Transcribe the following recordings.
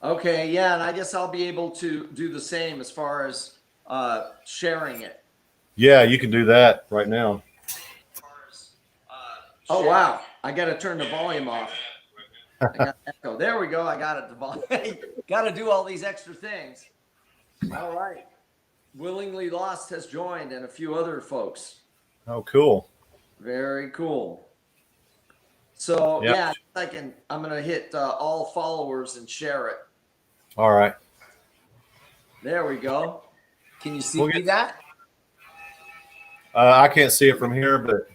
Okay, yeah, and I guess I'll be able to do the same as far as sharing it. Yeah, you can do that right now. Oh wow, I got to turn the volume off. I got echo. There we go. I got it. The volume. Got to do all these extra things. All right. Willingly Lost has joined, and a few other folks. Oh, cool. Very cool. So Yeah. yeah, I'm gonna hit all followers and share it. All right. There we go. Can you see We'll get. that? I can't see it from here, but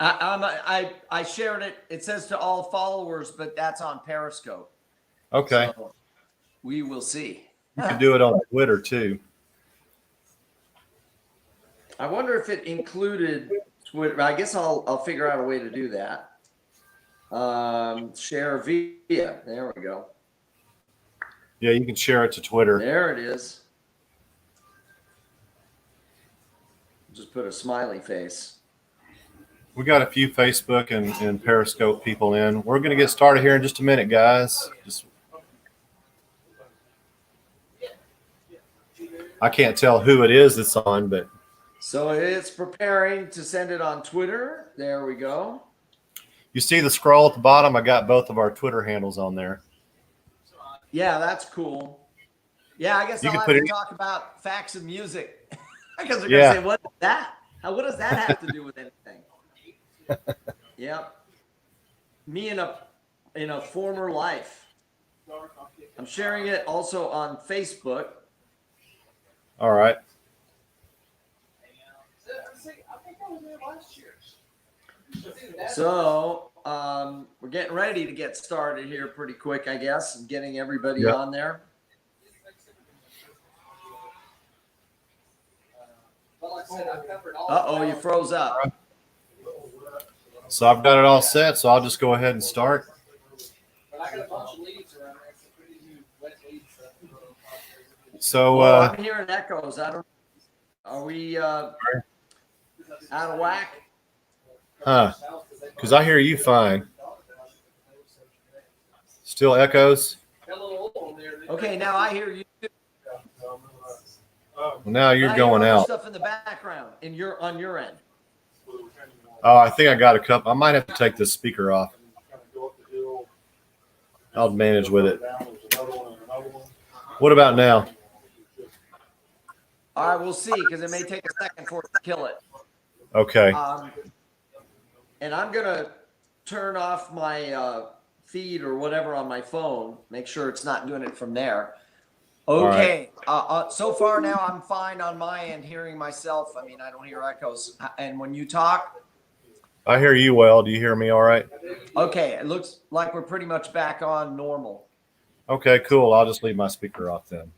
I shared it. It says to all followers, but that's on Periscope. okay. So we will see. You can do it on Twitter too. I wonder if it included Twitter. I guess I'll figure out a way to do that. Share via. There we go. Yeah, you can share it to Twitter. There it is. Just put a smiley face. We got a few Facebook and Periscope people in. We're going to get started here in just a minute, guys. I can't tell who it is that's on, but so it's preparing to send it on Twitter. There we go. You see the scroll at the bottom? I got both of our Twitter handles on there. Yeah, that's cool. Yeah, I guess I'll have to talk about facts of music because they're going to say, "What is that? What does that have to do with anything?" Yep. Me in a former life. I'm sharing it also on Facebook. All right. So we're getting ready to get started here pretty quick, I guess, and getting everybody on there. Uh-oh, you froze up. So I've got it all set, so I'll just go ahead and start. So I'm hearing echoes. I don't. Are we out of whack? Huh? Because I hear you fine. Still echoes. Okay, now I hear you. Well, now you're going out. Stuff in the background, on your end. Oh, I think I got a couple. I might have to take this speaker off. I'll manage with it. What about now? All right, we'll see, because it may take a second for it to kill it. Okay. And I'm going to turn off my feed or whatever on my phone, make sure it's not doing it from there. Okay. Right. So far now, I'm fine on my end, hearing myself. I mean, I don't hear echoes. And when you talk? I hear you well. Do you hear me all right? Okay. It looks like we're pretty much back on normal. Okay, cool. I'll just leave my speaker off then.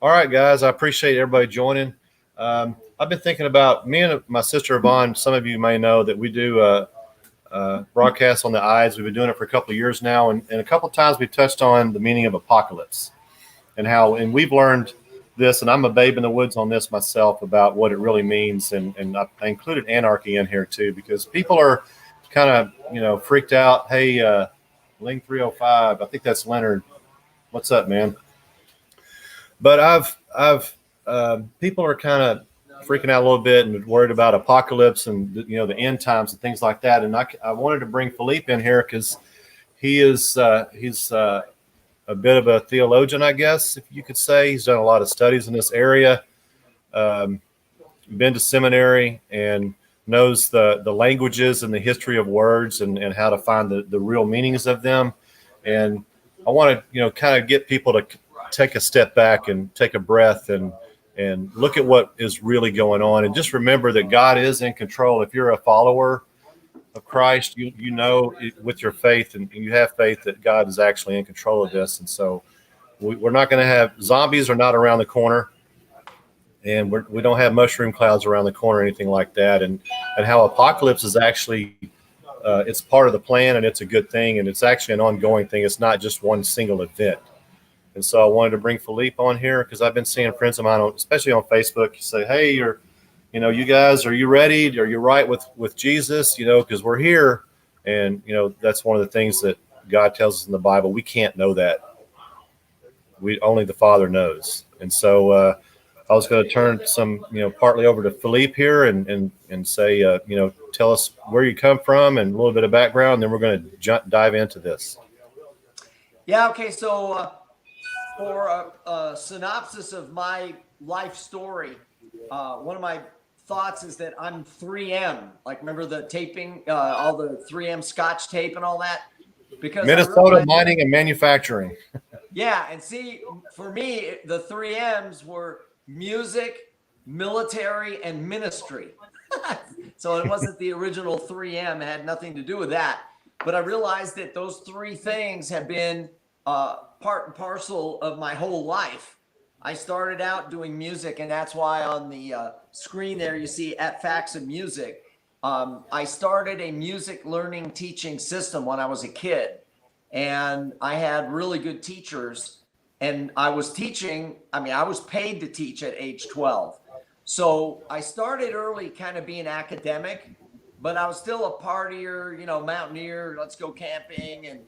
All right, guys. I appreciate everybody joining. I've been thinking about me and my sister Yvonne. Some of you may know that we do broadcasts on the Ides. We've been doing it for a couple of years now. And a couple of times we've touched on the meaning of apocalypse and we've learned this, and I'm a babe in the woods on this myself about what it really means. And I included anarchy in here too, because people are kind of, freaked out. Hey, Ling 305, I think that's Leonard. What's up, man? But people are kind of freaking out a little bit and worried about apocalypse and, the end times and things like that. And I wanted to bring Philippe in here because he's a bit of a theologian, I guess, if you could say. He's done a lot of studies in this area, been to seminary, and knows the languages and the history of words and how to find the real meanings of them. And I want to, kind of get people to take a step back and take a breath and look at what is really going on. And just remember that God is in control. If you're a follower of Christ, you know with your faith and you have faith that God is actually in control of this. And so we're not going to have zombies are not around the corner, and we don't have mushroom clouds around the corner or anything like that. And how apocalypse is actually it's part of the plan, and it's a good thing, and it's actually an ongoing thing. It's not just one single event. And so I wanted to bring Philippe on here because I've been seeing friends of mine, especially on Facebook, say, "Hey, you guys, are you ready? Are you right with Jesus? Because we're here." And, that's one of the things that God tells us in the Bible. We can't know that. we only the Father knows. And so I was going to turn some, partly over to Philippe here and say, tell us where you come from and a little bit of background. And then we're going to dive into this. Yeah. Okay. So for a synopsis of my life story, one of my thoughts is that I'm 3M. Like, remember the taping, all the 3M Scotch tape and all that? Because Minnesota Mining and Manufacturing. Yeah. And see, for me, the 3Ms were music, military, and ministry. So it wasn't the original 3M. It had nothing to do with that. But I realized that those three things have been part and parcel of my whole life. I started out doing music, and that's why on the screen there you see at Facts of Music. I started a music learning teaching system when I was a kid, and I had really good teachers, and I was teaching. I mean, I was paid to teach at age 12. So I started early kind of being academic, but I was still a partier, mountaineer, let's go camping and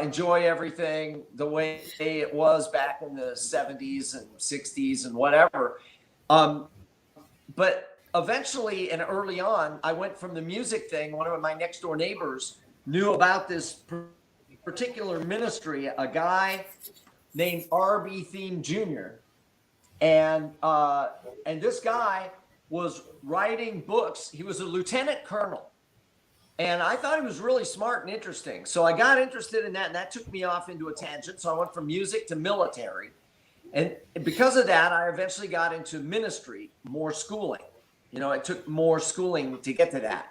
enjoy everything the way it was back in the 70s and 60s and whatever. But eventually and early on, I went from the music thing. One of my next door neighbors knew about this particular ministry, a guy named R.B. Theme Jr. And this guy was writing books. He was a lieutenant colonel. And I thought he was really smart and interesting. So I got interested in that, and that took me off into a tangent. So I went from music to military. And because of that, I eventually got into ministry, more schooling. It took more schooling to get to that.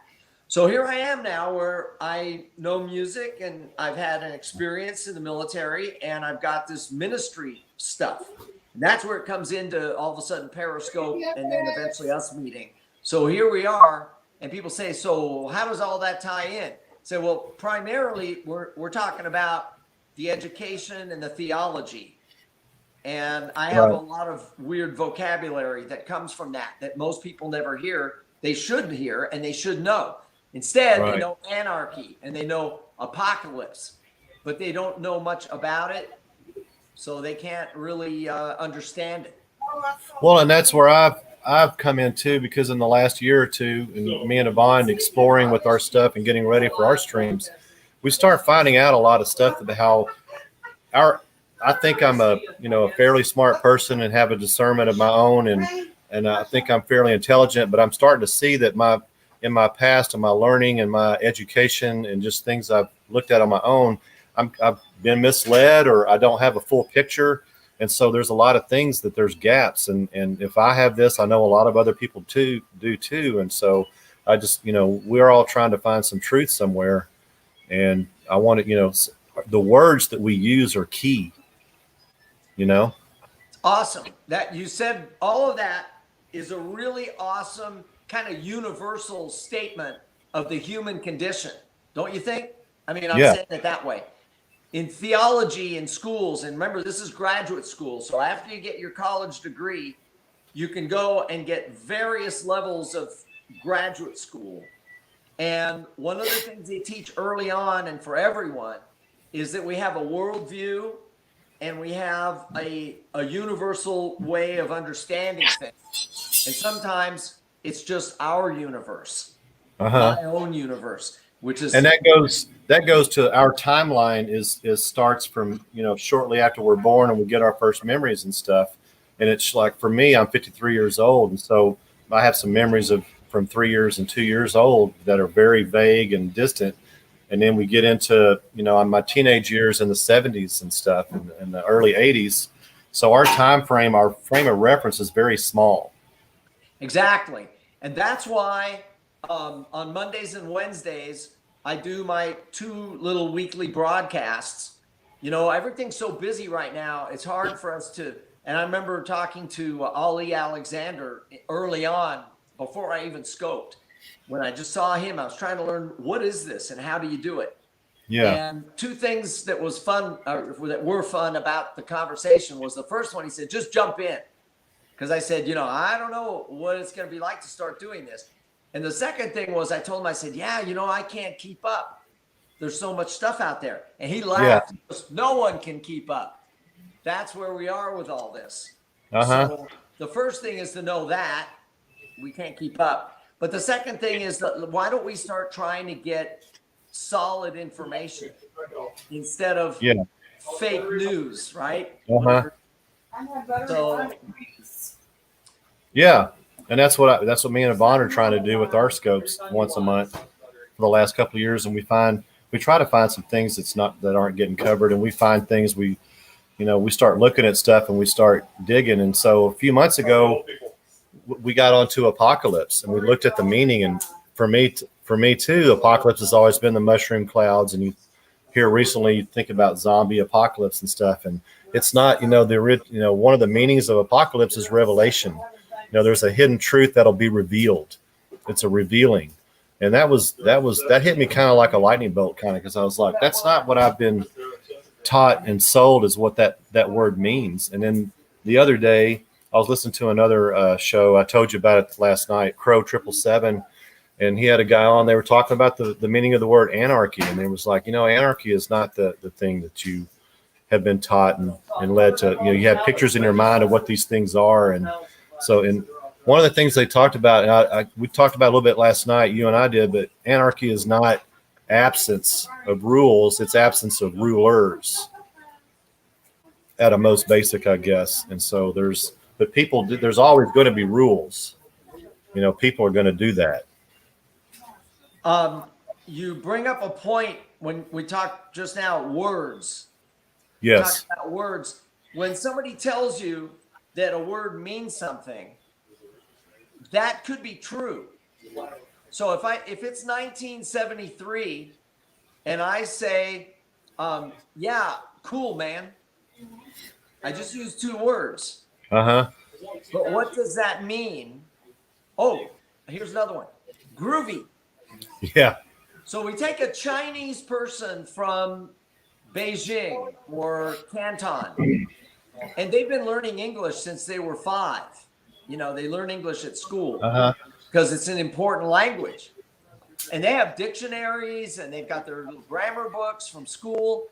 So here I am now where I know music, and I've had an experience in the military, and I've got this ministry stuff. And that's where it comes into all of a sudden Periscope and then eventually us meeting. So here we are. And people say, so how does all that tie in? Say, well, primarily we're talking about the education and the theology. And I have a lot of weird vocabulary that comes from that most people never hear. They should hear and they should know. Instead, they know anarchy and they know apocalypse, but they don't know much about it. So they can't really understand it. Well, and that's where I've come in too, because in the last year or two, and me and Yvonne exploring with our stuff and getting ready for our streams, we start finding out a lot of stuff about how I think I'm a fairly smart person and have a discernment of my own, and I think I'm fairly intelligent, but I'm starting to see that in my past and my learning and my education and just things I've looked at on my own, I've been misled, or I don't have a full picture. And so there's a lot of things that there's gaps. And if I have this, I know a lot of other people do too. And so I just, we're all trying to find some truth somewhere. And I want to, the words that we use are key, Awesome. That you said all of that is a really awesome kind of universal statement of the human condition. Don't you think? I mean, I'm saying it that way. In theology in schools, and remember, this is graduate school. So after you get your college degree, you can go and get various levels of graduate school. And one of the things they teach early on and for everyone is that we have a worldview and we have a universal way of understanding things. And sometimes it's just our universe, my own universe. And that goes to our timeline is starts from, shortly after we're born and we get our first memories and stuff. And it's like, for me, I'm 53 years old. And so I have some memories from 3 years and 2 years old that are very vague and distant. And then we get into, my teenage years in the 70s and stuff and the early 80s. So our frame of reference is very small. Exactly. And that's why on Mondays and Wednesdays, I do my 2 little weekly broadcasts. Everything's so busy right now. It's hard for us to, and I remember talking to Ali Alexander early on before I even scoped. When I just saw him, I was trying to learn, what is this and how do you do it? Yeah. And 2 things that was fun, that were fun about the conversation was the first one, he said, just jump in. Because I said, I don't know what it's going to be like to start doing this. And the second thing was I told him, I said, I can't keep up. There's so much stuff out there. And he laughed. He goes, no one can keep up. That's where we are with all this. Uh-huh. So the first thing is to know that we can't keep up. But the second thing is that why don't we start trying to get solid information instead of Yeah. fake news, right? Uh-huh. So Yeah. And that's what me and Yvonne are trying to do with our scopes once a month for the last couple of years. And we try to find some things that aren't getting covered. And we find things we start looking at stuff and we start digging. And so a few months ago, we got onto apocalypse and we looked at the meaning. And for me too, apocalypse has always been the mushroom clouds. And you hear recently, you think about zombie apocalypse and stuff. And it's not, one of the meanings of apocalypse is revelation. There's a hidden truth that'll be revealed. It's a revealing. And that hit me kind of like a lightning bolt, kind of, because I was like, that's not what I've been taught and sold, is what that word means. And then the other day, I was listening to another show. I told you about it last night, Crow 777, and he had a guy on. They were talking about the meaning of the word anarchy, and it was like, anarchy is not the thing that you have been taught and led to. You have pictures in your mind of what these things are, and so one of the things they talked about, and we talked about a little bit last night, you and I did, but anarchy is not absence of rules, it's absence of rulers at a most basic, I guess. And so there's always going to be rules. People are going to do that. You bring up a point when we talked just now, words. Yes. Talk about words. When somebody tells you that a word means something, that could be true. So if it's 1973 and I say, yeah, cool, man. I just used 2 words. Uh-huh. But what does that mean? Oh, here's another one. Groovy. Yeah. So we take a Chinese person from Beijing or Canton, and they've been learning English since they were 5. They learn English at school because it's an important language. And they have dictionaries and they've got their little grammar books from school.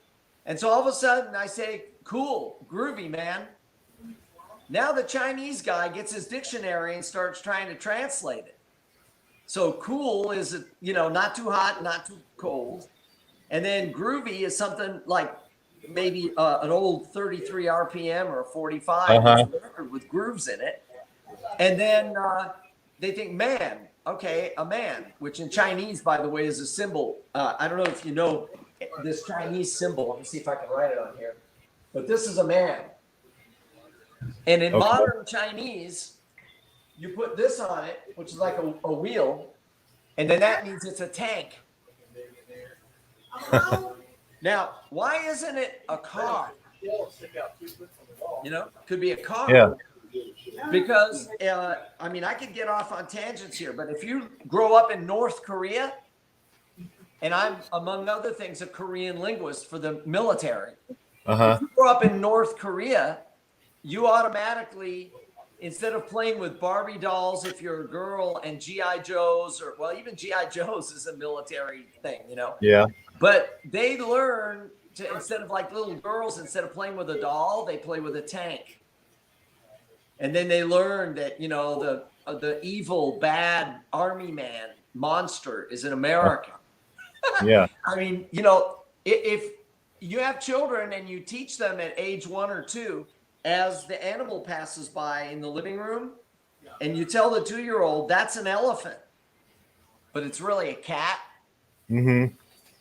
And so all of a sudden I say, cool, groovy, man. Now the Chinese guy gets his dictionary and starts trying to translate it. So cool is, not too hot, not too cold. And then groovy is something like maybe an old 33 RPM or a 45 with grooves in it. And then they think man, okay, a man, which in Chinese, by the way, is a symbol. I don't know if you know this Chinese symbol. Let me see if I can write it on here. But this is a man. And in modern Chinese, you put this on it, which is like a wheel, and then that means it's a tank. Now, why isn't it a car? Could be a car. Yeah. Because, I could get off on tangents here, but if you grow up in North Korea, and I'm, among other things, a Korean linguist for the military. If you grow up in North Korea, you automatically, instead of playing with Barbie dolls, if you're a girl, and G.I. Joes, even G.I. Joes is a military thing, Yeah. But they learn to, instead of like little girls, instead of playing with a doll, they play with a tank. And then they learn that, the evil, bad army man monster is an American. Yeah. If you have children and you teach them at age 1 or 2, as the animal passes by in the living room, and you tell the 2-year-old that's an elephant, but it's really a cat,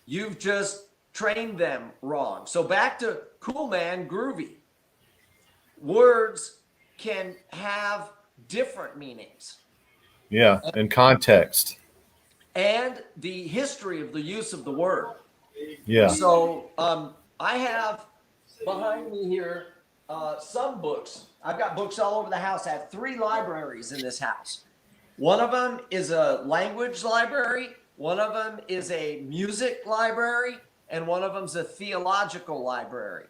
you've just trained them wrong. So back to cool, man, groovy. Words can have different meanings. Yeah, and context. And the history of the use of the word. Yeah. So I have behind me here some books. I've got books all over the house. I have 3 libraries in this house. One of them is a language library. One of them is a music library. And one of them is a theological library.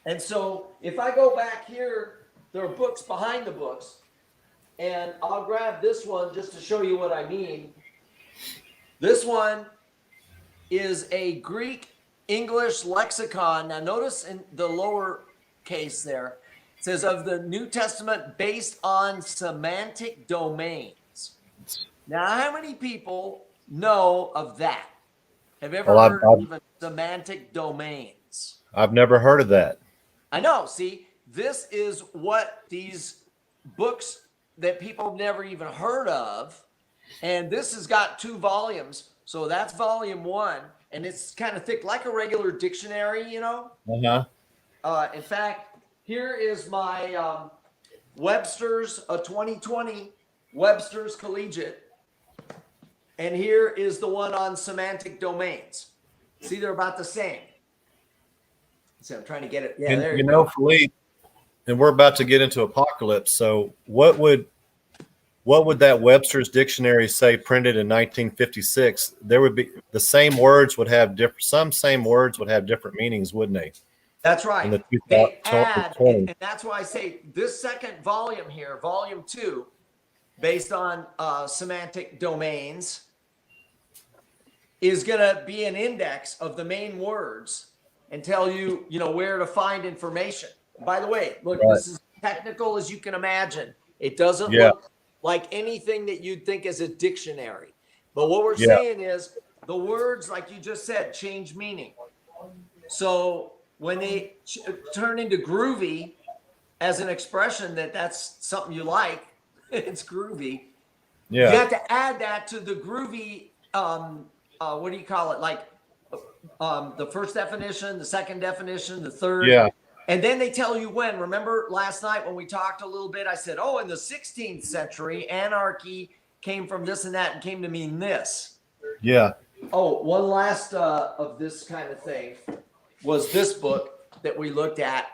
And so if I go back here, there are books behind the books. And I'll grab this one just to show you what I mean. This one is a Greek English lexicon. Now notice in the lower case there. It says of the New Testament based on semantic domains. Now, how many people know of that? Have you ever Well, heard of even semantic domains? I've never heard of that. I know. See, this is what these books that people have never even heard of. And this has got 2 volumes. So that's volume 1. And it's kind of thick, like a regular dictionary, you know? In fact, here is my Webster's 2020 Webster's Collegiate. And here is the one on semantic domains. See, they're about the same. So I'm trying to get it. Yeah, there you go. Philippe, and we're about to get into Apocalypse. So what would that Webster's dictionary say printed in 1956? There would be the same words would have different. Same words would have different meanings, wouldn't they? That's right. They add, and that's why I say this second volume here, volume 2, based on semantic domains, is going to be an index of the main words and tell you, where to find information. By the way, look, This is as technical as you can imagine. It doesn't look like anything that you'd think is a dictionary. But what we're saying is the words, like you just said, change meaning. So when they turn into groovy as an expression that's something you like, it's groovy. You have to add that to the groovy, what do you call it? Like the first definition, the second definition, the third. Yeah. And then they tell you when. Remember last night when we talked a little bit, I said, in the 16th century, anarchy came from this and that and came to mean this. Yeah. Oh, one last of this kind of thing was this book that we looked at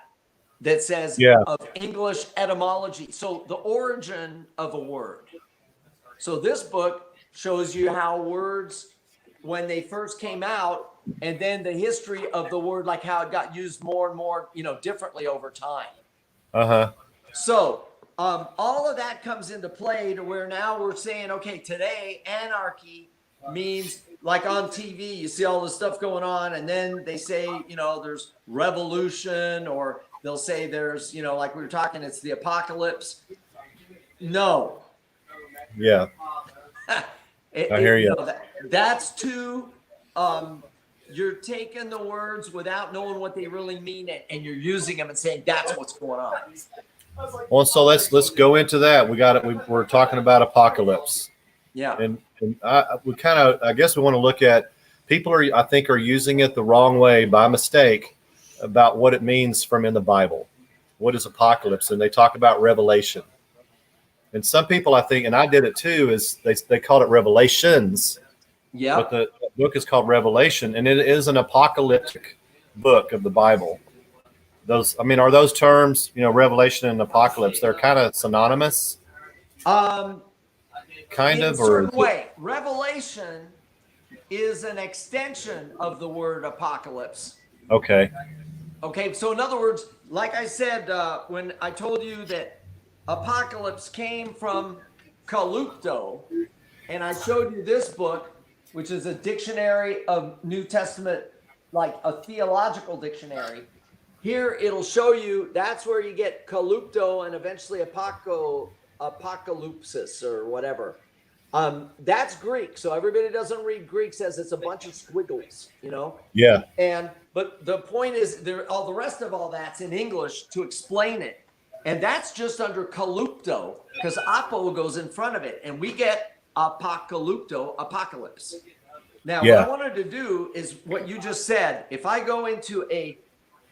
that says of English etymology. So the origin of a word. So this book shows you how words, when they first came out, and then the history of the word, like how it got used more and more, differently over time. So all of that comes into play to where now we're saying, okay, today anarchy means, like on TV, you see all this stuff going on, and then they say, there's revolution, or they'll say there's, like we were talking, it's the apocalypse. No. Yeah. I hear you. That's too, you're taking the words without knowing what they really mean, and you're using them and saying that's what's going on. Well, so let's go into that. We got it. We're talking about apocalypse. Yeah. And I guess we want to look at people are using it the wrong way by mistake about what it means from in the Bible. What is apocalypse? And they talk about revelation. And some people, I think, and I did it too, is they called it revelations. Yeah. But the book is called Revelation, and it is an apocalyptic book of the Bible. Are those terms, revelation and apocalypse, they're kind of synonymous? Kind of, or in a certain way. Revelation is an extension of the word apocalypse. Okay. So in other words, like I said, when I told you that apocalypse came from kalupto, and I showed you this book, which is a dictionary of New Testament, like a theological dictionary. Here it'll show you that's where you get kalupto and eventually apocalypsis or whatever. That's Greek. So everybody who doesn't read Greek says it's a bunch of squiggles, Yeah. But the point is, all the rest of all that's in English to explain it. And that's just under kalupto, because apo goes in front of it, and we get apocalypto, apocalypse. Now, what I wanted to do is what you just said. If I go into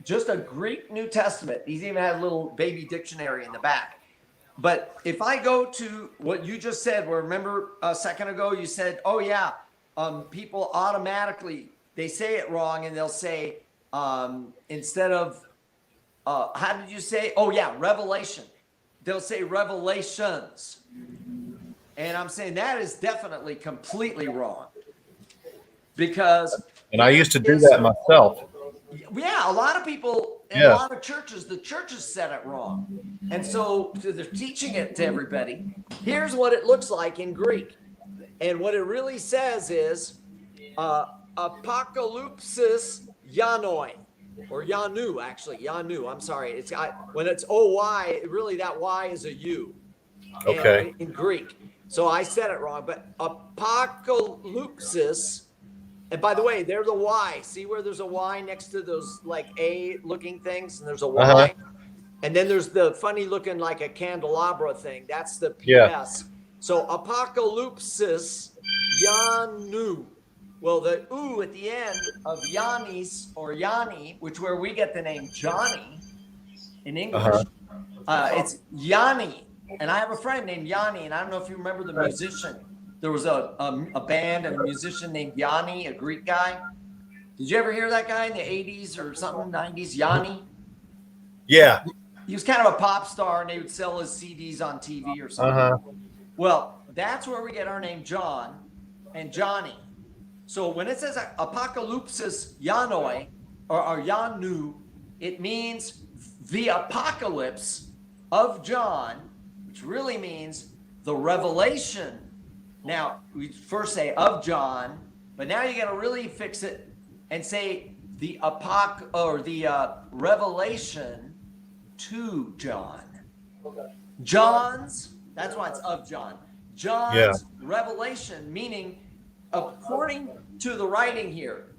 just a Greek New Testament, he's even had a little baby dictionary in the back. But if I go to what you just said, where remember a second ago you said, people automatically, they say it wrong, and they'll say, instead of, how did you say? Revelation. They'll say revelations. And I'm saying that is definitely completely wrong. And I used to do that myself. Yeah, a lot of people in a lot of churches, the churches said it wrong. And so they're teaching it to everybody. Here's what it looks like in Greek. And what it really says is apocalypsis yanoi. or Yanu, actually. Yanu, I'm sorry. When it's O-Y, really that Y is a U. Okay. In Greek. So I said it wrong, but apocalypsis. And by the way, there's a Y. See where there's a Y next to those like A looking things, and there's a Y. Uh-huh. And then there's the funny looking like a candelabra thing. That's the PS. Yeah. So apocalypsis Yanu. Well, the U at the end of Yanis or Yanni, where we get the name Johnny in English, it's Yanni. And I have a friend named Yanni, and I don't know if you remember the musician. There was a band and a musician named Yanni, a Greek guy. Did you ever hear that guy in the 80s or something, 90s? Yanni? Yeah. He was kind of a pop star, and they would sell his CDs on TV or something. Uh-huh. Well, that's where we get our name John and Johnny. So when it says apocalypsis Yanoi or Yanu, it means the apocalypse of John, which really means the revelation. Now, we first say of John, but now you got to really fix it and say the revelation to John. John's, that's why it's of John. John's revelation, meaning according to the writing here,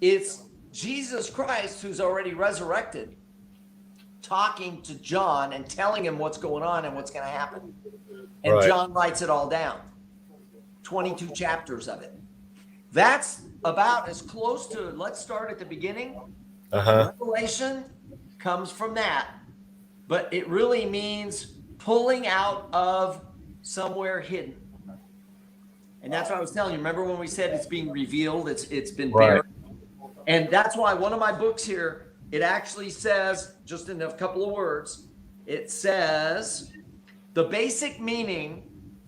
it's Jesus Christ who's already resurrected, talking to John and telling him what's going on and what's going to happen. And John writes it all down. 22 chapters of it. That's about as close to, let's start at the beginning. Revelation comes from that. But it really means pulling out of somewhere hidden. And that's what I was telling you. Remember when we said it's being revealed? It's been buried. And that's why one of my books here, it actually says, just in a couple of words, it says the basic meaning,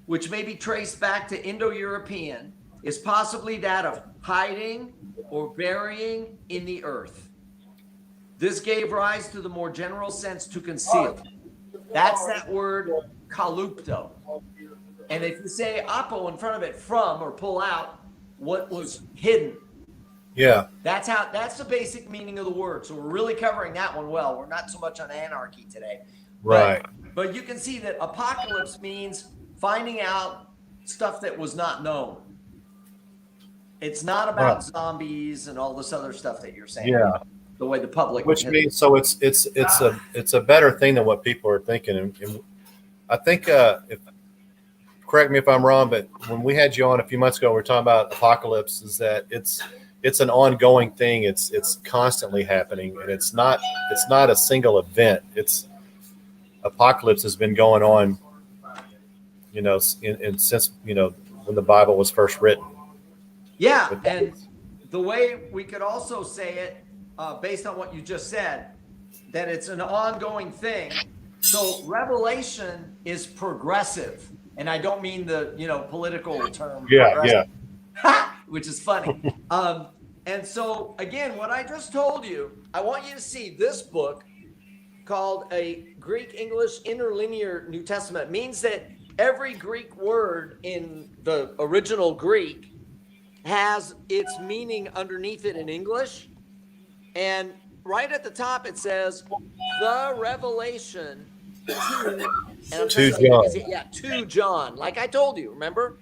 which may be traced back to Indo-European, is possibly that of hiding or burying in the earth. This gave rise to the more general sense to conceal. That's that word kalupto. And if you say apo in front of it, from or pull out what was hidden. Yeah. That's the basic meaning of the word. So we're really covering that one well. We're not so much on anarchy today. Right. But you can see that apocalypse means finding out stuff that was not known. It's not about zombies and all this other stuff that you're saying. Yeah. The way the public, which means so it's a better thing than what people are thinking. And I think correct me if I'm wrong, but when we had you on a few months ago, we were talking about apocalypse. Is that it's an ongoing thing. It's constantly happening, and it's not a single event. It's apocalypse has been going on, since when the Bible was first written. Yeah, and the way we could also say it, based on what you just said, that it's an ongoing thing. So revelation is progressive, and I don't mean the political term. Yeah. Which is funny. And so again, what I just told you, I want you to see this book called A Greek English Interlinear New Testament. It means that every Greek word in the original Greek has its meaning underneath it in English. And right at the top, it says the revelation to John. To John. Like I told you, remember?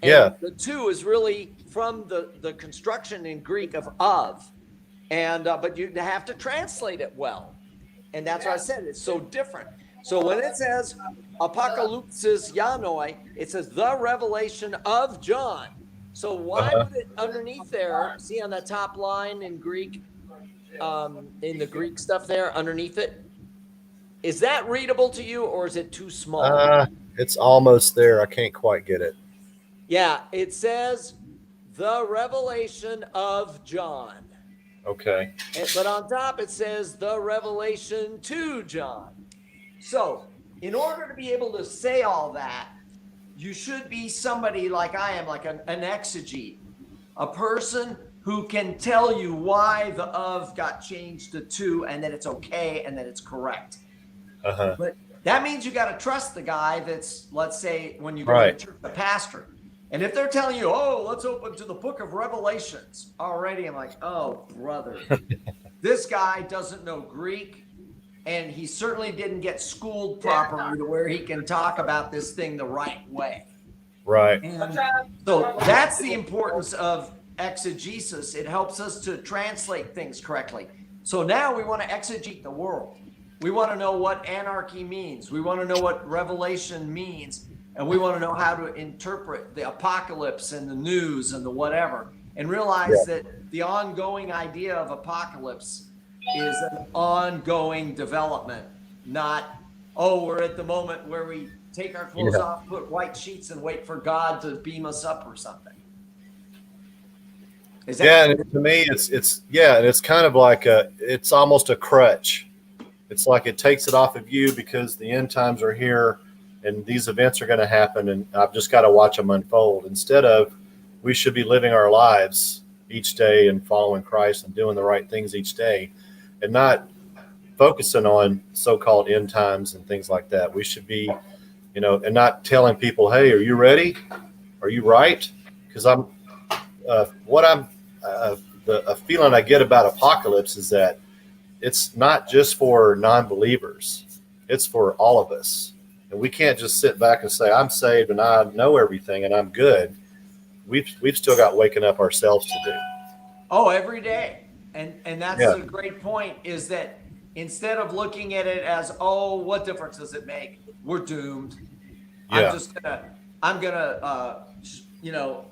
And the to is really from the construction in Greek of. And but you have to translate it well. And that's why I said it's so different. So when it says apocalypsis Yanoi, it says the revelation of John. So why would it underneath there, see on that top line in Greek, in the Greek stuff there underneath it, is that readable to you or is it too small? It's almost there. I can't quite get it. Yeah, it says the revelation of John. Okay. But on top it says the revelation to John. So in order to be able to say all that, you should be somebody like I am, like an exegete, a person who can tell you why the of got changed to, and that it's okay, and that it's correct. But that means you got to trust the guy that's, let's say, when you go to church, the pastor. And if they're telling you, let's open to the book of Revelations already, I'm like, oh, brother, this guy doesn't know Greek, and he certainly didn't get schooled properly to where he can talk about this thing the right way. Right. And so that's the importance of exegesis. It helps us to translate things correctly. So now we want to exegete the world. We want to know what anarchy means. We want to know what revelation means. And we want to know how to interpret the apocalypse and the news and the whatever, and realize that the ongoing idea of apocalypse is an ongoing development, not, oh, we're at the moment where we take our clothes off, put white sheets, and wait for God to beam us up or something. Is that and to me, it's kind of like it's almost a crutch. It's like it takes it off of you because the end times are here and these events are going to happen, and I've just got to watch them unfold. Instead of, we should be living our lives each day and following Christ and doing the right things each day, and not focusing on so-called end times and things like that. We should be, and not telling people, hey, are you ready? Are you right? Because the feeling I get about apocalypse is that it's not just for non-believers. It's for all of us. And we can't just sit back and say, I'm saved and I know everything and I'm good. We've still got waking up ourselves to do. Oh, every day. And that's a great point, is that instead of looking at it as, oh, what difference does it make? We're doomed. Yeah. I'm gonna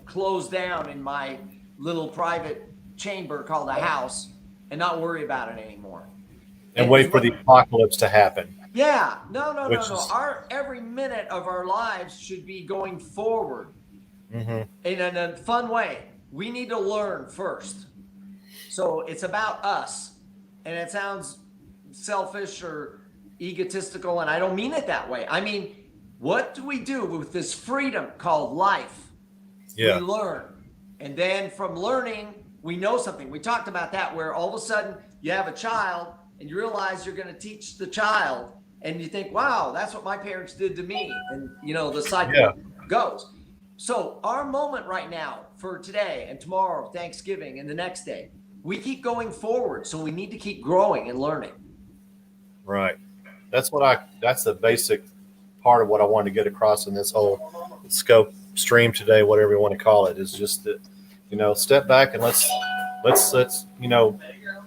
close down in my little private chamber called a house and not worry about it anymore. And wait for the apocalypse to happen. Yeah, no. Our every minute of our lives should be going forward in a fun way. We need to learn first. So it's about us, and it sounds selfish or egotistical, and I don't mean it that way. I mean, what do we do with this freedom called life? Yeah. We learn, and then from learning, we know something. We talked about that, where all of a sudden you have a child and you realize you're going to teach the child, and you think, wow, that's what my parents did to me. And, the cycle goes. So our moment right now for today and tomorrow, Thanksgiving, and the next day, we keep going forward. So we need to keep growing and learning. Right. That's the basic part of what I wanted to get across in this whole scope stream today, whatever you want to call it, is just that, step back and let's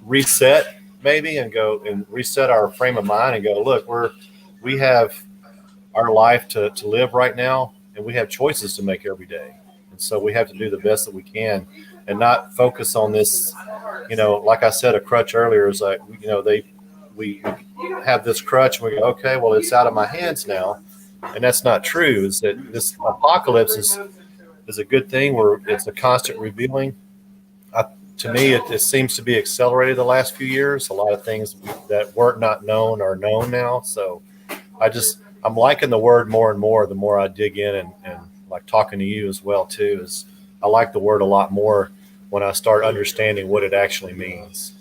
reset maybe, and go and reset our frame of mind and go, look, we have our life to live right now, and we have choices to make every day. And so we have to do the best that we can and not focus on this, like I said, a crutch earlier is like, we have this crutch and we go, okay, well, it's out of my hands now. And that's not true. Is that this apocalypse is a good thing where it's a constant revealing. To me, it seems to be accelerated the last few years. A lot of things that weren't not known are known now. So I'm liking the word more and more the more I dig in, and like talking to you as well too, is I like the word a lot more when I start understanding what it actually means.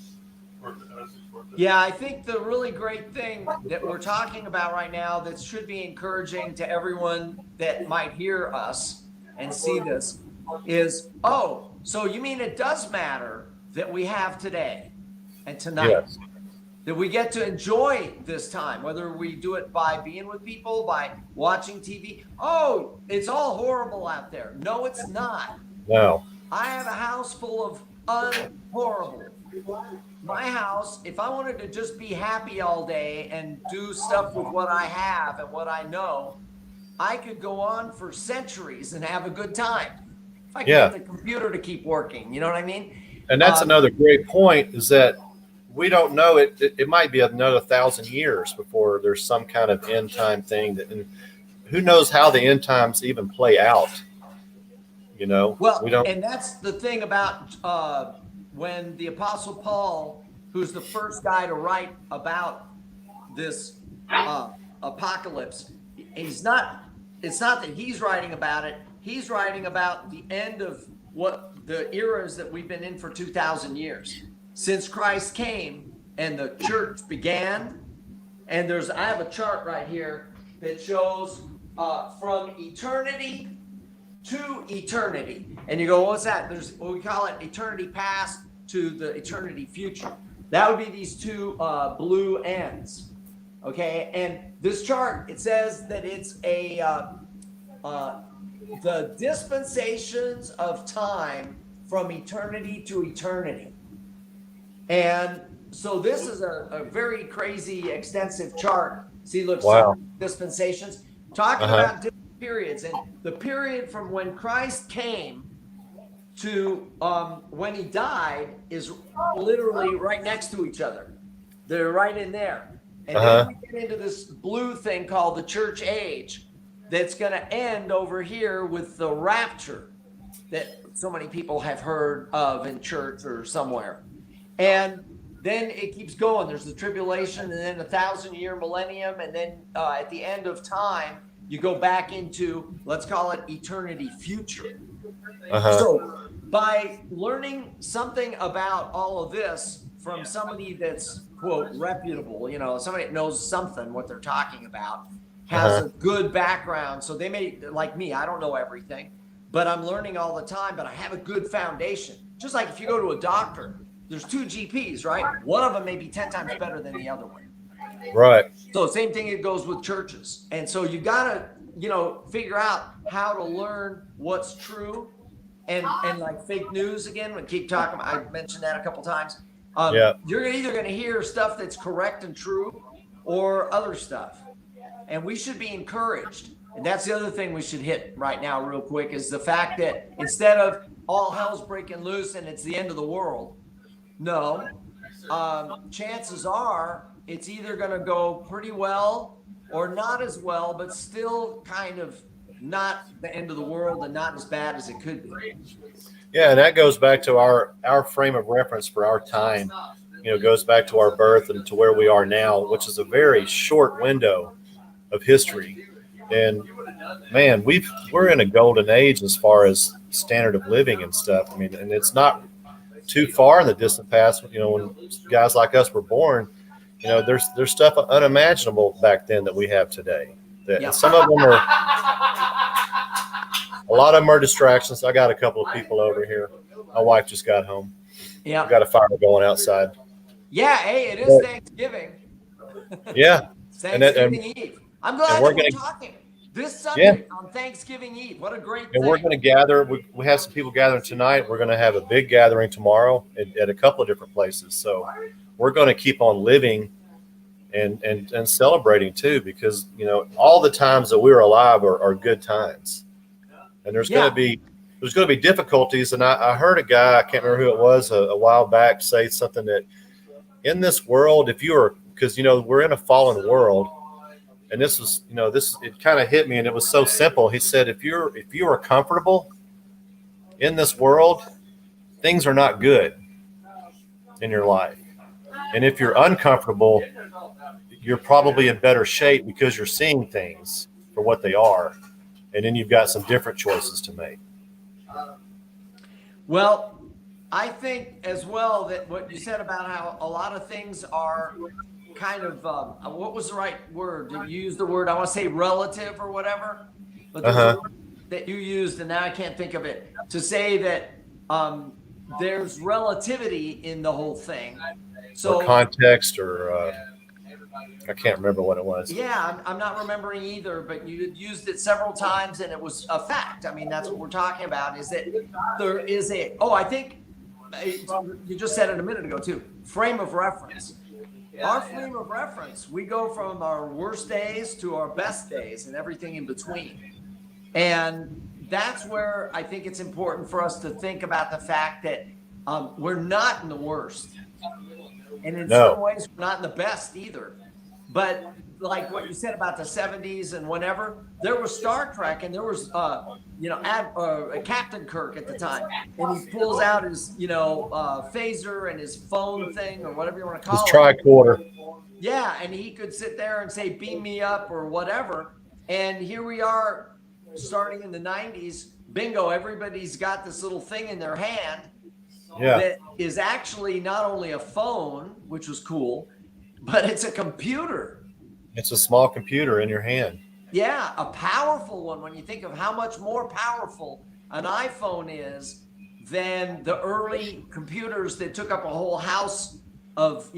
Yeah, I think the really great thing that we're talking about right now that should be encouraging to everyone that might hear us and see this is, oh, so you mean it does matter that we have today and tonight, Yes. that we get to enjoy this time, whether we do it by being with people, by watching TV. Oh, it's all horrible out there. No, it's not. No. I have a house full of unhorrible. My house, if I wanted to just be happy all day and do stuff with what I have and what I know, I could go on for centuries and have a good time. If I could get the computer to keep working, you know what I mean? And that's another great point, is that we don't know it might be another 1,000 years before there's some kind of end time thing and who knows how the end times even play out, Well, we don't. And that's the thing about when the Apostle Paul, who's the first guy to write about this apocalypse, it's not that he's writing about it. He's writing about the end of what the eras that we've been in for 2,000 years since Christ came and the church began. And I have a chart right here that shows from eternity to eternity. And you go, what's that? We call it eternity past to the eternity future. That would be these two blue ends. Okay, and this chart, it says that it's the dispensations of time from eternity to eternity. And so this is a very crazy, extensive chart. See, look, Wow. dispensations, talking about different periods. And the period from when Christ came to when he died is literally right next to each other. They're right in there. And then we get into this blue thing called the church age that's going to end over here with the rapture that so many people have heard of in church or somewhere. And then it keeps going. There's the tribulation, and then 1,000-year millennium, and then at the end of time, you go back into, let's call it eternity future. So by learning something about all of this from somebody that's, quote, reputable, you know, somebody that knows something, what they're talking about, has a good background. So they may, like me, I don't know everything, but I'm learning all the time, but I have a good foundation. Just like if you go to a doctor, there's two GPs, right? One of them may be 10 times better than the other one. Right. So same thing, it goes with churches. And so you got to, you know, figure out how to learn what's true and like fake news again. We keep talking, I mentioned that a couple times. You're either going to hear stuff that's correct and true or other stuff. And we should be encouraged. And that's the other thing we should hit right now real quick is the fact that instead of all hell's breaking loose and it's the end of the world, no, chances are it's either going to go pretty well or not as well, but still kind of not the end of the world and not as bad as it could be. Yeah, and that goes back to our frame of reference for our time. You know, goes back to our birth and to where we are now, which is a very short window of history. And man, we're in a golden age as far as standard of living and stuff. I mean, and it's not too far in the distant past. You know, when guys like us were born, you know, there's stuff unimaginable back then that we have today. And some of them are, a lot of them are distractions. I got a couple of people over here. My wife just got home. Yeah, we got a fire going outside. Yeah, hey, it is Thanksgiving. Yeah, Thanksgiving Eve. I'm glad we're talking this Sunday on Thanksgiving Eve. What a great thing. And we're going to gather. We have some people gathering tonight. We're going to have a big gathering tomorrow at a couple of different places. So we're going to keep on living and celebrating too, because, you know, all the times that we're alive are good times. And there's going to be difficulties. And I heard a guy, I can't remember who it was, a while back say something that in this world, because, you know, we're in a fallen world. And this was, you know, it kind of hit me, and it was so simple. He said, if you are comfortable in this world, things are not good in your life. And if you're uncomfortable, you're probably in better shape because you're seeing things for what they are. And then you've got some different choices to make. Well, I think as well that what you said about how a lot of things are kind of, what was the right word? Did you use the word, I want to say relative or whatever, but there's a word that you used, and now I can't think of it, to say that there's relativity in the whole thing. So or context, or I can't remember what it was. Yeah, I'm not remembering either, but you used it several times, and it was a fact. I mean, that's what we're talking about, is that there is I think you just said it a minute ago too, frame of reference. Our frame of reference, we go from our worst days to our best days and everything in between. And that's where I think it's important for us to think about the fact that we're not in the worst. And in some ways, we're not in the best either. But like what you said about the 70s and whenever, there was Star Trek, and there was, Captain Kirk at the time. And he pulls out his, phaser and his phone thing, or whatever you want to call it. His tricorder. Yeah, and he could sit there and say, beam me up or whatever. And here we are starting in the 90s. Bingo, everybody's got this little thing in their hand that is actually not only a phone, which was cool, but it's a computer. It's a small computer in your hand. Yeah, a powerful one when you think of how much more powerful an iPhone is than the early computers that took up a whole house of,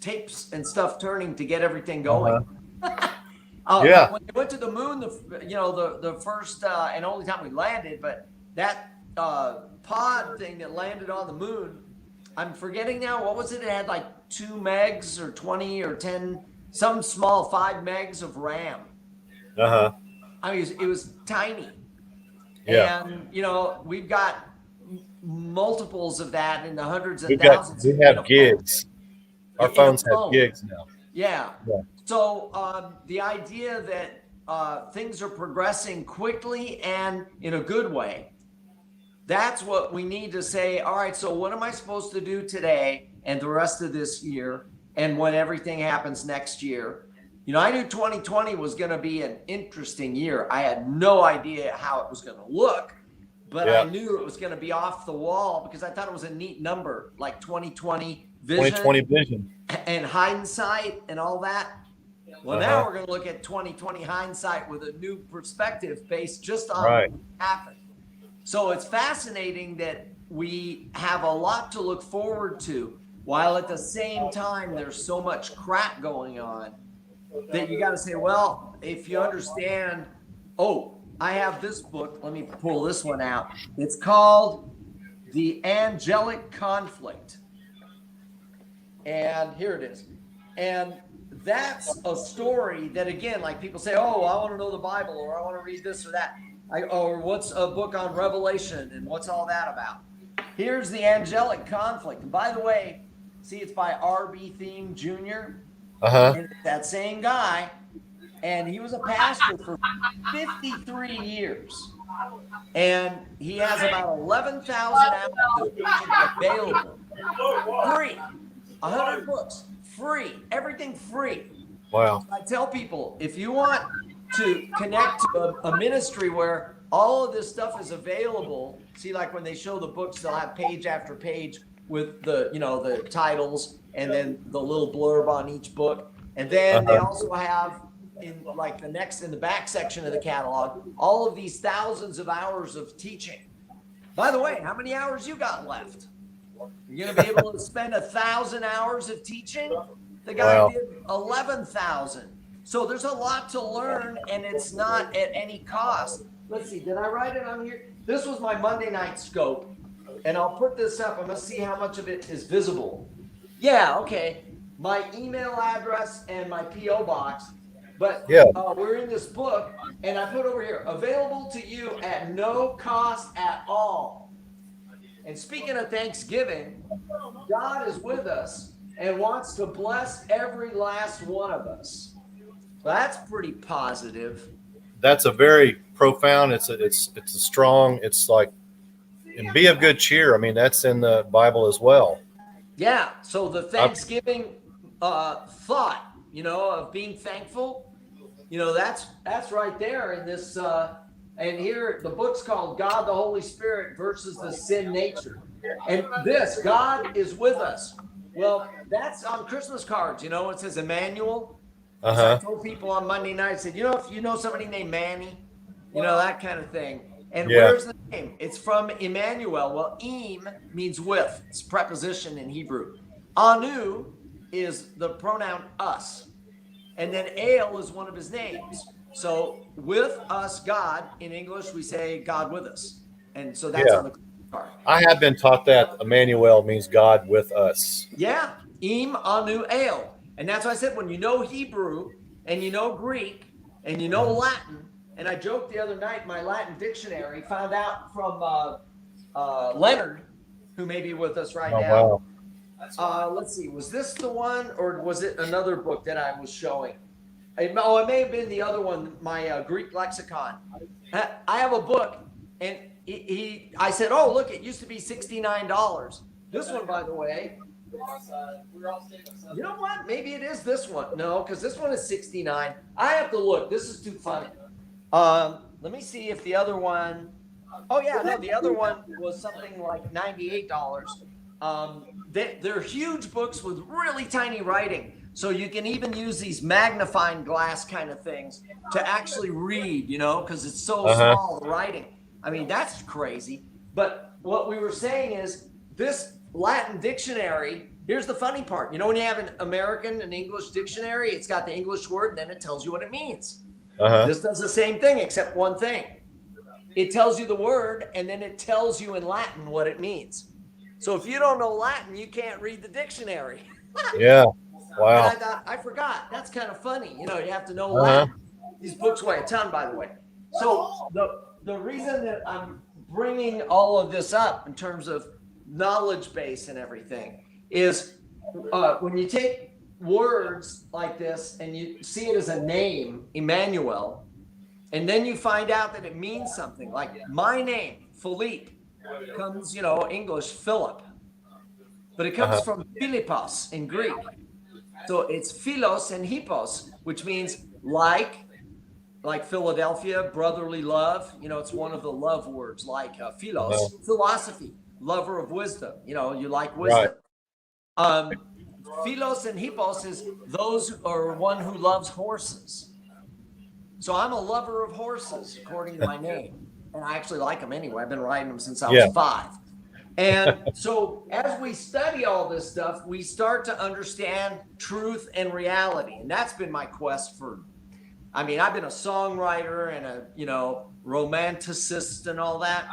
tapes and stuff turning to get everything going. Yeah. When we went to the moon, the first and only time we landed, but that pod thing that landed on the moon, I'm forgetting now, what was it? It had like 2 megs or 20 or 10, some small 5 megs of RAM. I mean, it was tiny. Yeah. And, we've got multiples of that in the hundreds of thousands. We have gigs. Our phones have gigs now. Yeah. So the idea that things are progressing quickly and in a good way, that's what we need to say. All right, so what am I supposed to do today and the rest of this year and when everything happens next year? I knew 2020 was going to be an interesting year. I had no idea how it was going to look, but I knew it was going to be off the wall because I thought it was a neat number, like 2020 vision. 2020 vision. And hindsight and all that. Well, now we're going to look at 2020 hindsight with a new perspective based just on what happened. So it's fascinating that we have a lot to look forward to, while at the same time there's so much crap going on that you got to say, well, if you understand, I have this book. Let me pull this one out. It's called The Angelic Conflict. And here it is. And that's a story that, again, like people say, I want to know the Bible, or I want to read this or that. Or what's a book on Revelation and what's all that about? Here's The Angelic Conflict. And by the way, see, it's by R.B. Thiem Jr. And it's that same guy. And he was a pastor for 53 years. And he has about 11,000 hours of teaching available. Free. 100 books. Free. Everything free. Wow. I tell people, if you want to connect to a ministry where all of this stuff is available, see, like when they show the books, they'll have page after page with the titles and then the little blurb on each book. And then they also have in the back section of the catalog, all of these thousands of hours of teaching. By the way, how many hours you got left? You're going to be able to spend 1,000 hours of teaching? The guy did 11,000. So there's a lot to learn, and it's not at any cost. Let's see, did I write it on here? This was my Monday night scope, and I'll put this up. I'm going to see how much of it is visible. Yeah, okay. My email address and my P.O. box. But we're in this book, and I put over here, available to you at no cost at all. And speaking of Thanksgiving, God is with us and wants to bless every last one of us. That's pretty positive. That's a very profound. It's a strong. It's like, and be of good cheer. I mean, that's in the Bible as well. Yeah. So the Thanksgiving thought, of being thankful, that's right there in this. And here the book's called God the Holy Spirit versus the Sin Nature. And this, God is with us. Well, that's on Christmas cards. It says Emmanuel. So I told people on Monday night, I said, if you know somebody named Manny, that kind of thing. And where's the name? It's from Emmanuel. Well, Im means with. It's a preposition in Hebrew. Anu is the pronoun us. And then Ale is one of his names. So with us, God, in English, we say God with us. And so that's on the card. I have been taught that Emmanuel means God with us. Yeah. Im, Anu, Ale. And that's why I said, when you know Hebrew and you know Greek and you know Latin, and I joked the other night, my Latin dictionary found out from Leonard, who may be with us right now. Wow. Let's see, was this the one, or was it another book that I was showing? It may have been the other one, my Greek lexicon. I have a book, and I said, look, it used to be $69. This one, by the way, you know what? Maybe it is this one. No, because this one is $69. I have to look. This is too funny. Let me see if the other one. Oh yeah, no, the other one was something like $98. They're huge books with really tiny writing, so you can even use these magnifying glass kind of things to actually read. Because it's so small, the writing. I mean, that's crazy. But what we were saying is this Latin dictionary here's the funny part. You know, when you have an American and English dictionary, it's got the English word and then it tells you what it means. This does the same thing, except one thing. It tells you the word and then it tells you in Latin what it means. So if you don't know Latin, you can't read the dictionary. Yeah. Wow. And I thought, I forgot. That's kind of funny. You know, you have to know Latin. These books weigh a ton, by the way. So the reason that I'm bringing all of this up in terms of knowledge base and everything is when you take words like this and you see it as a name, Emmanuel, and then you find out that it means something. Like my name, Philippe, comes, you know, English, Philip, but it comes from Philippos in Greek. So it's philos and hippos, which means like Philadelphia, brotherly love. You know, it's one of the love words, like philos, philosophy, lover of wisdom. You know, you like wisdom. Right. Philos and hippos is those or one who loves horses. So I'm a lover of horses, according to my name. And I actually like them anyway. I've been riding them since I was 5. And so as we study all this stuff, we start to understand truth and reality. And that's been my quest for, I mean, I've been a songwriter and a, you know, romanticist and all that.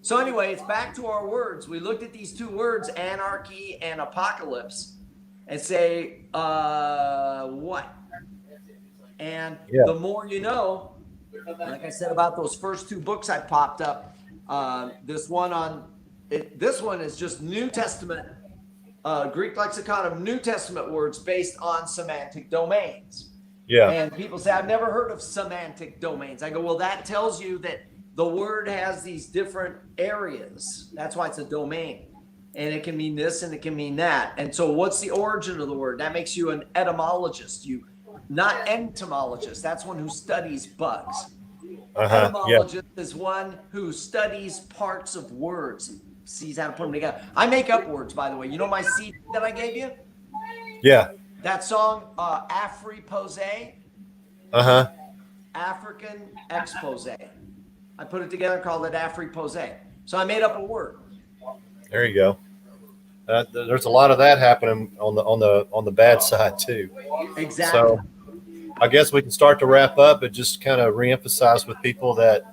So anyway, it's back to our words. We looked at these two words, anarchy and apocalypse, and say, what? And the more you know, like I said about those first 2 books I popped up, this one is just New Testament, Greek lexicon of New Testament words based on semantic domains. Yeah. And people say, I've never heard of semantic domains. I go, well, that tells you that the word has these different areas. That's why it's a domain. And it can mean this and it can mean that. And so what's the origin of the word? That makes you an etymologist. Not entomologist. That's one who studies bugs. Etymologist is one who studies parts of words and sees how to put them together. I make up words, by the way. You know my CD that I gave you? Yeah. That song, Afri-Pose? African Expose. I put it together and called it Afri-Pose. So I made up a word. There you go. There's a lot of that happening on the bad side too. Exactly. So I guess we can start to wrap up and just kind of reemphasize with people that,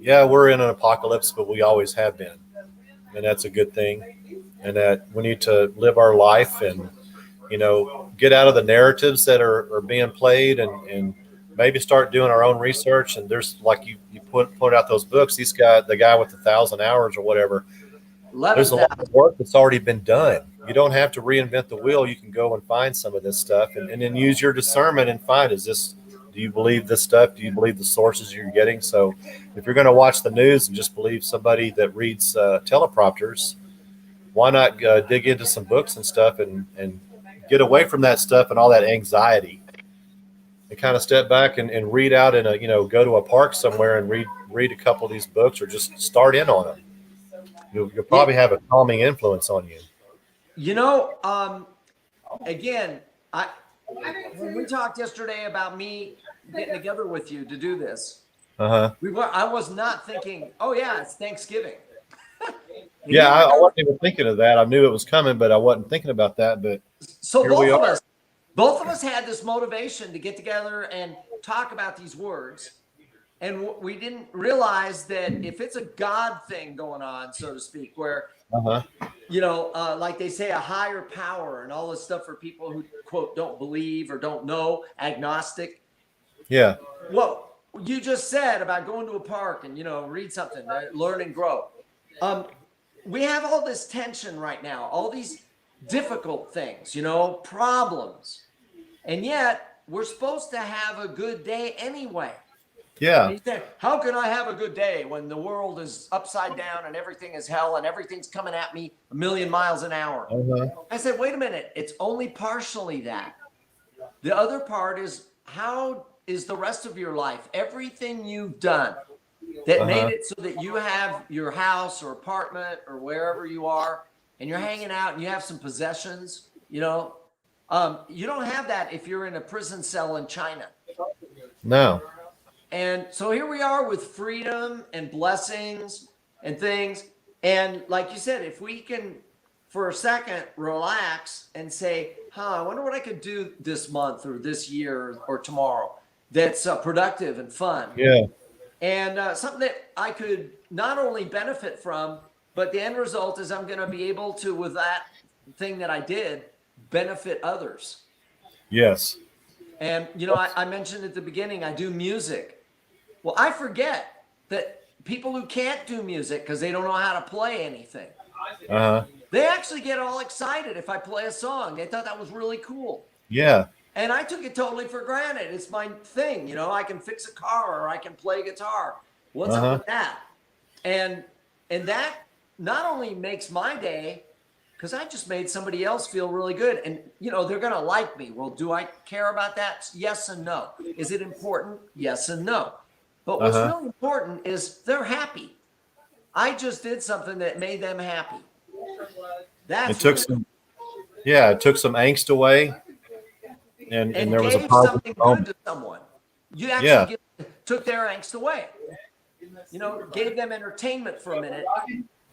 yeah, we're in an apocalypse, but we always have been, and that's a good thing. And that we need to live our life and, you know, get out of the narratives that are being played and maybe start doing our own research. And there's, like you put out those books, the guy with 1,000 hours or whatever. There's a lot of work that's already been done. You don't have to reinvent the wheel. You can go and find some of this stuff and then use your discernment and find, do you believe this stuff? Do you believe the sources you're getting? So if you're going to watch the news and just believe somebody that reads teleprompters, why not dig into some books and stuff and get away from that stuff and all that anxiety and kind of step back and read out go to a park somewhere and read a couple of these books or just start in on them. You'll probably have a calming influence on you. You know, again, when we talked yesterday about me getting together with you to do this, I was not thinking, oh yeah, it's Thanksgiving. Yeah, I wasn't even thinking of that. I knew it was coming, but I wasn't thinking about that. But so both of us had this motivation to get together and talk about these words. And we didn't realize that if it's a God thing going on, so to speak, where, like they say, a higher power and all this stuff for people who, quote, don't believe or don't know, agnostic. Yeah. Well, you just said about going to a park and, read something, learn and grow. We have all this tension right now, all these difficult things, problems. And yet we're supposed to have a good day anyway. Yeah. How can I have a good day when the world is upside down and everything is hell and everything's coming at me 1,000,000 miles an hour? I said, wait a minute. It's only partially that. The other part is, how is the rest of your life, everything you've done that made it so that you have your house or apartment or wherever you are and you're hanging out and you have some possessions, you don't have that if you're in a prison cell in China. No. And so here we are with freedom and blessings and things. And like you said, if we can for a second, relax and say, I wonder what I could do this month or this year or tomorrow that's productive and fun. Yeah. And something that I could not only benefit from, but the end result is I'm going to be able to, with that thing that I did, benefit others. Yes. And, I mentioned at the beginning, I do music. Well, I forget that people who can't do music because they don't know how to play anything, they actually get all excited if I play a song. They thought that was really cool. Yeah. And I took it totally for granted. It's my thing. I can fix a car or I can play guitar. What's up with that? And that not only makes my day, because I just made somebody else feel really good. And, they're going to like me. Well, do I care about that? Yes and no. Is it important? Yes and no. But what's really important is they're happy. I just did something that made them happy. It took some angst away. And there was a gave positive something good to someone. You actually took their angst away. Gave them entertainment for a minute.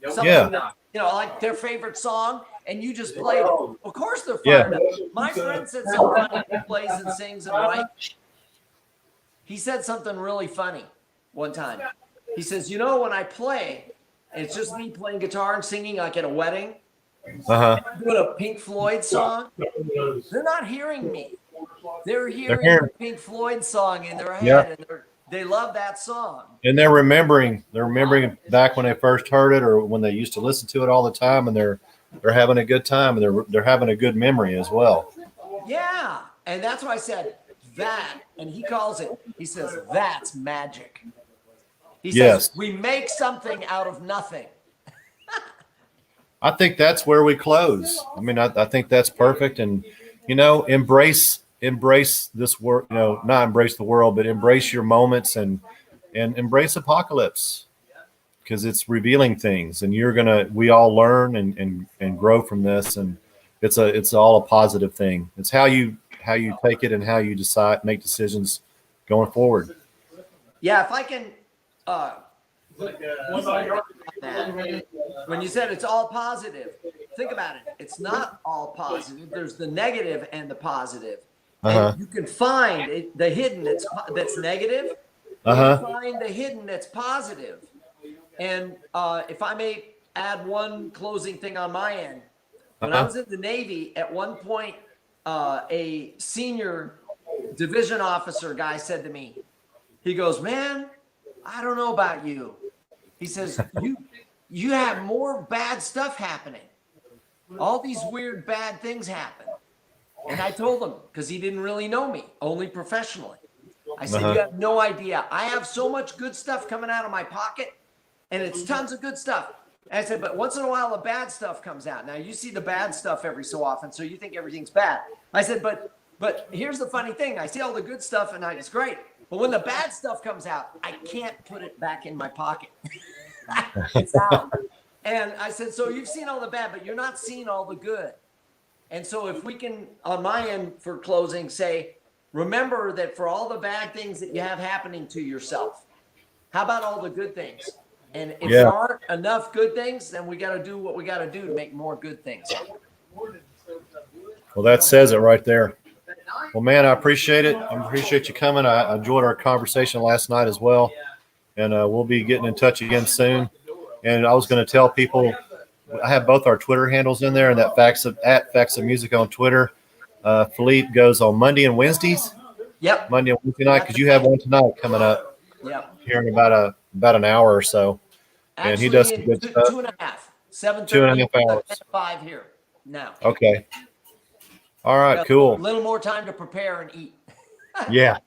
Something that, like their favorite song, and you just played it. Of course they're fired up. My friend said something funny. He plays and sings and writes. He said something really funny one time. He says, when I play, it's just me playing guitar and singing like at a wedding. Doing a Pink Floyd song. They're not hearing me. They're hearing the Pink Floyd song in their head, and they love that song. And they're remembering back when they first heard it, or when they used to listen to it all the time, and they're having a good time, and they're having a good memory as well. Yeah, and that's why I said that, and he calls it. He says that's magic. He says we make something out of nothing. I think that's where we close. I mean, I think that's perfect, and embrace this world. Not embrace the world, but embrace your moments and embrace apocalypse, because it's revealing things, and we all learn and grow from this, and it's all a positive thing. It's how you take it and how you make decisions going forward. Yeah, if I can. When you said it's all positive, think about it. It's not all positive. There's the negative and the positive. And you can find the hidden that's negative. You can find the hidden that's positive. And if I may add one closing thing on my end, when I was in the Navy, at one point, a senior division officer guy said to me, he goes, "Man, I don't know about you." He says, you have more bad stuff happening. All these weird bad things happen. And I told him, because he didn't really know me, only professionally. I said, you have no idea. I have so much good stuff coming out of my pocket, and it's tons of good stuff. And I said, but once in a while, the bad stuff comes out. Now, you see the bad stuff every so often, so you think everything's bad. I said, but here's the funny thing. I see all the good stuff, and it's great. But when the bad stuff comes out, I can't put it back in my pocket. It's out. And I said, so you've seen all the bad, but you're not seeing all the good. And so if we can, on my end for closing, say, remember that for all the bad things that you have happening to yourself, how about all the good things? And if there aren't enough good things, then we got to do what we got to do to make more good things happen. Well, that says it right there. Well, man, I appreciate it. I appreciate you coming. I enjoyed our conversation last night as well. And we'll be getting in touch again soon. And I was going to tell people, I have both our Twitter handles in there, and that Facts of Music on Twitter. Philippe goes on Monday and Wednesdays. Yep. Monday and Wednesday night, because you have one tonight coming up. Yep. Here in about an hour or so. Actually, and he does some good stuff. 2.5. 7:30. 2.5 hours. 5 here now. Okay. All right, cool. A little more time to prepare and eat. Yeah.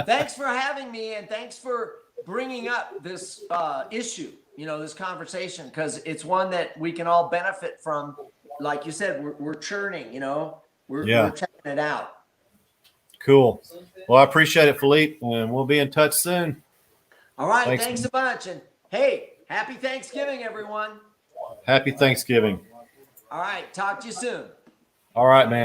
Thanks for having me, and thanks for bringing up this issue, this conversation, because it's one that we can all benefit from. Like you said, we're churning, we're checking it out. Cool. Well, I appreciate it, Philippe, and we'll be in touch soon. All right. Thanks a bunch. And hey, happy Thanksgiving, everyone. Happy Thanksgiving. All right. Talk to you soon. All right, man.